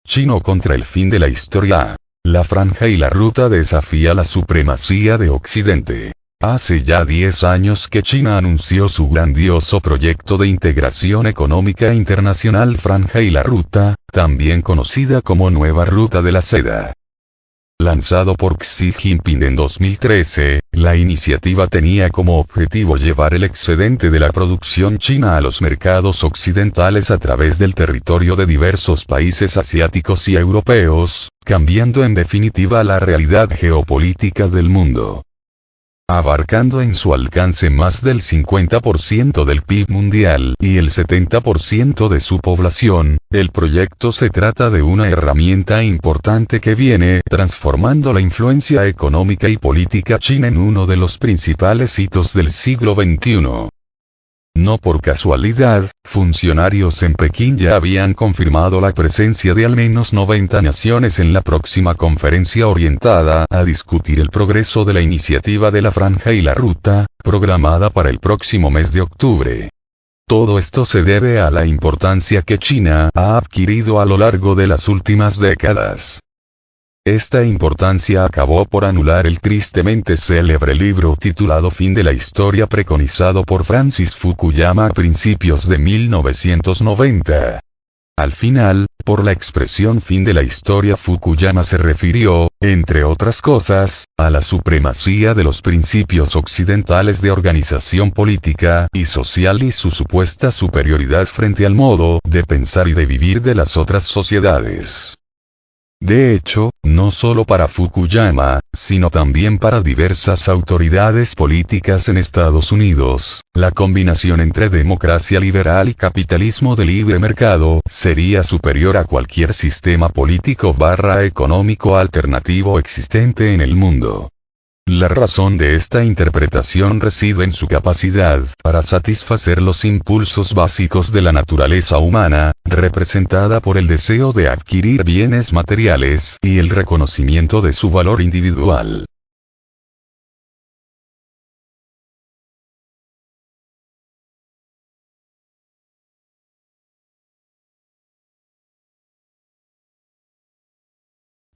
chino contra el fin de la historia. La Franja y la Ruta desafía la supremacía de Occidente. Hace ya 10 años que China anunció su grandioso proyecto de integración económica internacional Franja y la Ruta, también conocida como Nueva Ruta de la Seda. Lanzado por Xi Jinping en 2013, la iniciativa tenía como objetivo llevar el excedente de la producción china a los mercados occidentales a través del territorio de diversos países asiáticos y europeos, cambiando en definitiva la realidad geopolítica del mundo. Abarcando en su alcance más del 50% del PIB mundial y el 70% de su población, el proyecto se trata de una herramienta importante que viene transformando la influencia económica y política china en uno de los principales hitos del siglo XXI. No por casualidad, funcionarios en Pekín ya habían confirmado la presencia de al menos 90 naciones en la próxima conferencia orientada a discutir el progreso de la iniciativa de la Franja y la Ruta, programada para el próximo mes de octubre. Todo esto se debe a la importancia que China ha adquirido a lo largo de las últimas décadas. Esta importancia acabó por anular el tristemente célebre libro titulado Fin de la Historia preconizado por Francis Fukuyama a principios de 1990. Al final, por la expresión fin de la historia Fukuyama se refirió, entre otras cosas, a la supremacía de los principios occidentales de organización política y social y su supuesta superioridad frente al modo de pensar y de vivir de las otras sociedades. De hecho, no solo para Fukuyama, sino también para diversas autoridades políticas en Estados Unidos, la combinación entre democracia liberal y capitalismo de libre mercado sería superior a cualquier sistema político/económico alternativo existente en el mundo. La razón de esta interpretación reside en su capacidad para satisfacer los impulsos básicos de la naturaleza humana, representada por el deseo de adquirir bienes materiales y el reconocimiento de su valor individual.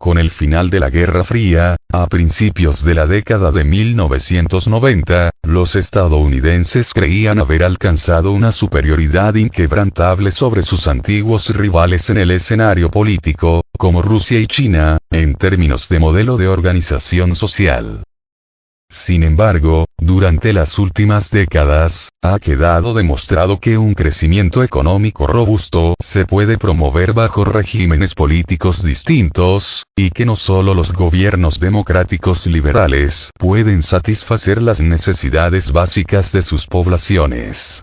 Con el final de la Guerra Fría, a principios de la década de 1990, los estadounidenses creían haber alcanzado una superioridad inquebrantable sobre sus antiguos rivales en el escenario político, como Rusia y China, en términos de modelo de organización social. Sin embargo, durante las últimas décadas, ha quedado demostrado que un crecimiento económico robusto se puede promover bajo regímenes políticos distintos, y que no solo los gobiernos democráticos liberales pueden satisfacer las necesidades básicas de sus poblaciones.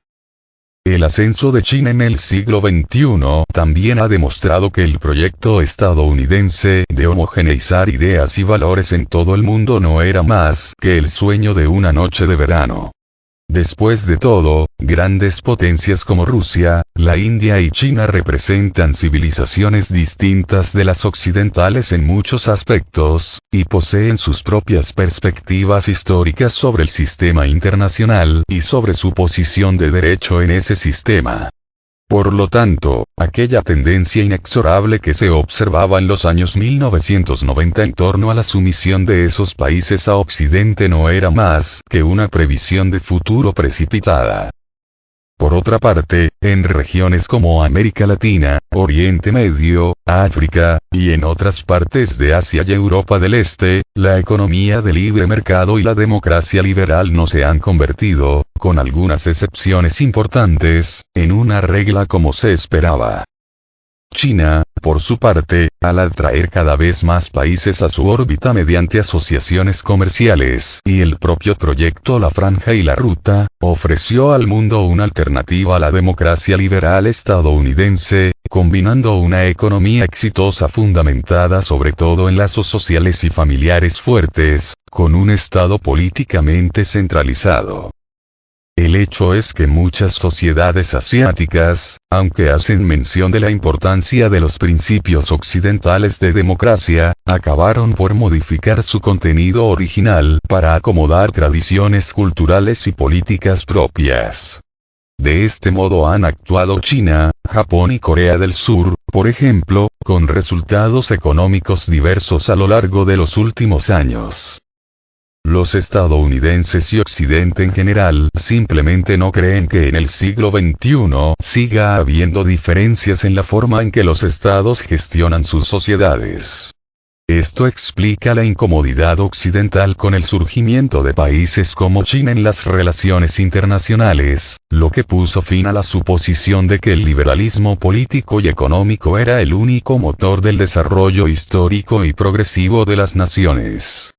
El ascenso de China en el siglo XXI también ha demostrado que el proyecto estadounidense de homogeneizar ideas y valores en todo el mundo no era más que el sueño de una noche de verano. Después de todo, grandes potencias como Rusia, la India y China representan civilizaciones distintas de las occidentales en muchos aspectos, y poseen sus propias perspectivas históricas sobre el sistema internacional y sobre su posición de derecho en ese sistema. Por lo tanto, aquella tendencia inexorable que se observaba en los años 1990 en torno a la sumisión de esos países a Occidente no era más que una previsión de futuro precipitada. Por otra parte, en regiones como América Latina, Oriente Medio, África, y en otras partes de Asia y Europa del Este, la economía de libre mercado y la democracia liberal no se han convertido, con algunas excepciones importantes, en una regla como se esperaba. China, por su parte, al atraer cada vez más países a su órbita mediante asociaciones comerciales y el propio proyecto La Franja y la Ruta, ofreció al mundo una alternativa a la democracia liberal estadounidense, combinando una economía exitosa fundamentada sobre todo en lazos sociales y familiares fuertes, con un Estado políticamente centralizado. El hecho es que muchas sociedades asiáticas, aunque hacen mención de la importancia de los principios occidentales de democracia, acabaron por modificar su contenido original para acomodar tradiciones culturales y políticas propias. De este modo han actuado China, Japón y Corea del Sur, por ejemplo, con resultados económicos diversos a lo largo de los últimos años. Los estadounidenses y Occidente en general simplemente no creen que en el siglo XXI siga habiendo diferencias en la forma en que los estados gestionan sus sociedades. Esto explica la incomodidad occidental con el surgimiento de países como China en las relaciones internacionales, lo que puso fin a la suposición de que el liberalismo político y económico era el único motor del desarrollo histórico y progresivo de las naciones.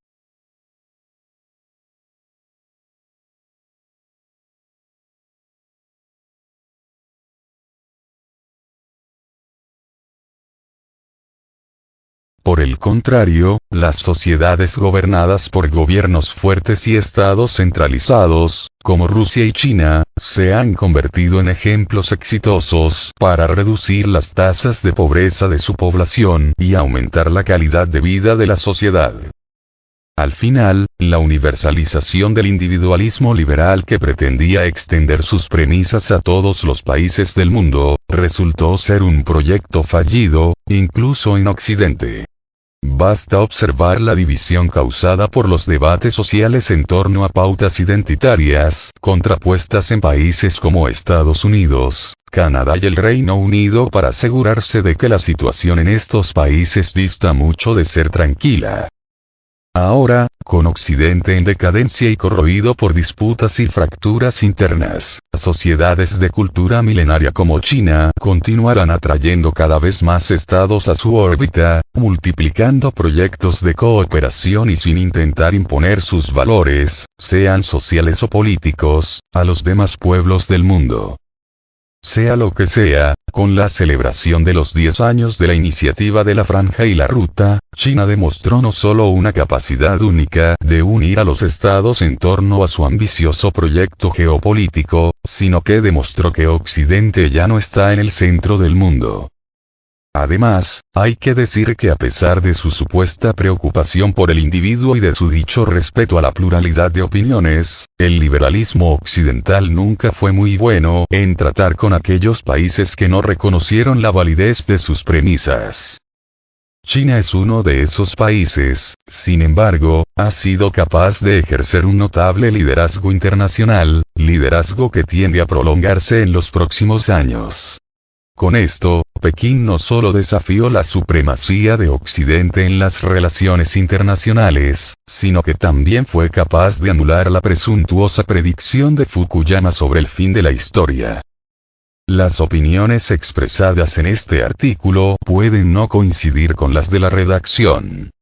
Por el contrario, las sociedades gobernadas por gobiernos fuertes y estados centralizados, como Rusia y China, se han convertido en ejemplos exitosos para reducir las tasas de pobreza de su población y aumentar la calidad de vida de la sociedad. Al final, la universalización del individualismo liberal que pretendía extender sus premisas a todos los países del mundo, resultó ser un proyecto fallido, incluso en Occidente. Basta observar la división causada por los debates sociales en torno a pautas identitarias, contrapuestas en países como Estados Unidos, Canadá y el Reino Unido para asegurarse de que la situación en estos países dista mucho de ser tranquila. Ahora, con Occidente en decadencia y corroído por disputas y fracturas internas, sociedades de cultura milenaria como China continuarán atrayendo cada vez más estados a su órbita, multiplicando proyectos de cooperación y sin intentar imponer sus valores, sean sociales o políticos, a los demás pueblos del mundo. Sea lo que sea, con la celebración de los 10 años de la iniciativa de la Franja y la Ruta, China demostró no solo una capacidad única de unir a los estados en torno a su ambicioso proyecto geopolítico, sino que demostró que Occidente ya no está en el centro del mundo. Además, hay que decir que a pesar de su supuesta preocupación por el individuo y de su dicho respeto a la pluralidad de opiniones, el liberalismo occidental nunca fue muy bueno en tratar con aquellos países que no reconocieron la validez de sus premisas. China es uno de esos países, sin embargo, ha sido capaz de ejercer un notable liderazgo internacional, liderazgo que tiende a prolongarse en los próximos años. Con esto, Pekín no solo desafió la supremacía de Occidente en las relaciones internacionales, sino que también fue capaz de anular la presuntuosa predicción de Fukuyama sobre el fin de la historia. Las opiniones expresadas en este artículo pueden no coincidir con las de la redacción.